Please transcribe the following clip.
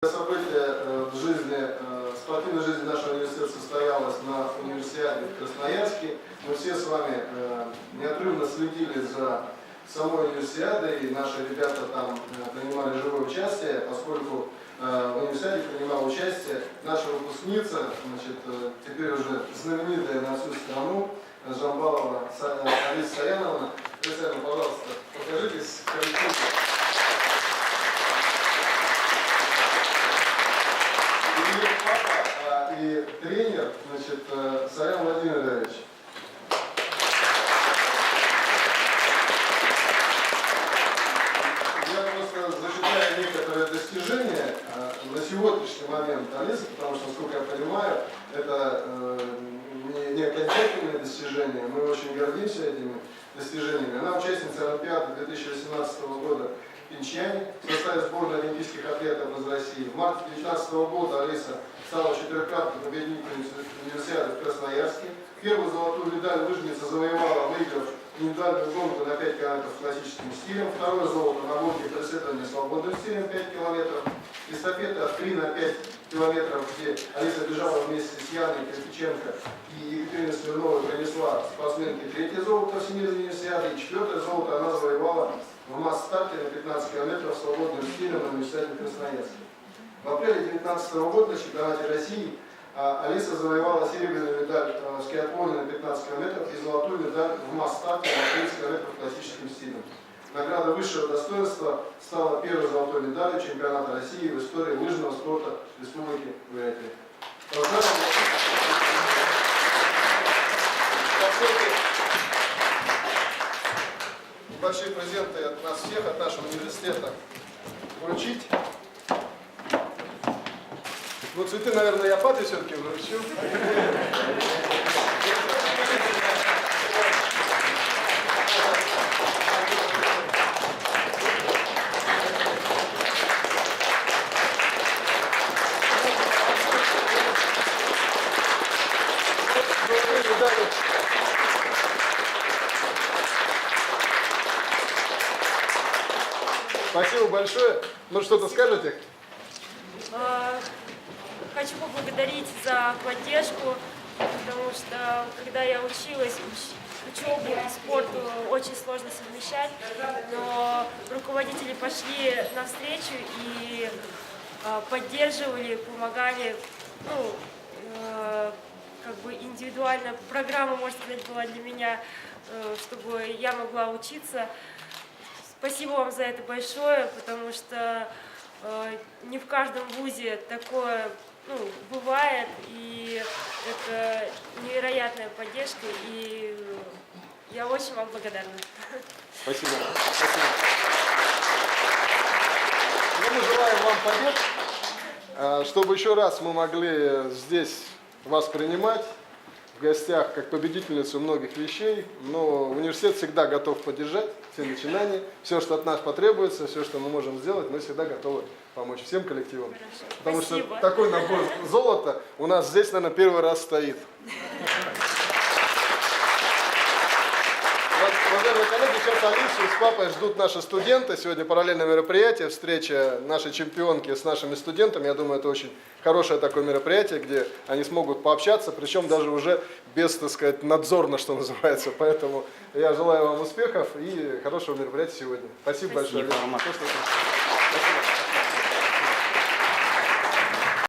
Событие в жизни, спортивной жизни нашего университета состоялось на универсиаде в Красноярске. Мы все с вами неотрывно следили за самой универсиадой, и наши ребята там принимали живое участие, поскольку в универсиаде принимала участие наша выпускница, значит, теперь уже знаменитая на всю страну, Жамбалова Алиса Саяновна. Алиса Саяновна, пожалуйста, покажитесь в коллективе. И папа, и тренер, значит, Саян Владимирович. Я просто зачитаю некоторые достижения на сегодняшний момент Алисы, потому что, насколько я понимаю, это не окончательные достижения. Мы очень гордимся этими достижениями. Она участница Олимпиады 2018 года в Пхенчхане в составе сборной олимпийских атлетов из России. В марте 2019 года Алиса стала четырехкратной победительницей универсиады в Красноярске. Первую золотую медаль лыжница завоевала, выиграв индивидуальную гонку на 5 километров классическим стилем. Второе золото на гонке преследования свободным стилем 5 километров. Эстафета 3 на 5 километров, где Алиса бежала вместе с Яной Кирпиченко и Екатериной Смирновой, принесла спортсменке третье золото в Всемирной универсиаде. И четвертое золото она завоевала в масс-старте на 15 километров свободным стилем на универсиаде в Красноярске. В апреле 2019 года на чемпионате России Алиса завоевала серебряную медаль в скиатлоне на 15 километров и золотую медаль в масс-старте на 30 километров классическим стилем. Награда высшего достоинства стала первой золотой медалью чемпионата России в истории лыжного спорта Республики Бурятия. Большие презенты от нас всех, от нашего университета вручить. Ну, цветы, наверное, я Пате все-таки вручу. Спасибо большое. Ну, что-то скажете? Хочу поблагодарить за поддержку, потому что когда я училась, учебу и спорт очень сложно совмещать, но руководители пошли навстречу и поддерживали, помогали, ну, как бы индивидуально. Программа, можно сказать, была для меня, чтобы я могла учиться. Спасибо вам за это большое, потому что не в каждом вузе такое бывает, и это невероятная поддержка, и я очень вам благодарна. Спасибо. Спасибо. Ну, мы желаем вам побед, чтобы еще раз мы могли здесь вас принимать в гостях как победительницу многих вещей, но университет всегда готов поддержать все начинания, все, что от нас потребуется, все, что мы можем сделать, мы всегда готовы помочь всем коллективам. Хорошо. Потому Спасибо. что такой набор золота у нас здесь, наверное, первый раз стоит. Уважаемые коллеги, сейчас Алису с папой ждут наши студенты. Сегодня параллельное мероприятие, встреча нашей чемпионки с нашими студентами. Я думаю, это очень хорошее такое мероприятие, где они смогут пообщаться, причем даже уже без, так сказать, надзорно, что называется. Поэтому я желаю вам успехов и хорошего мероприятия сегодня. Спасибо большое. Спасибо.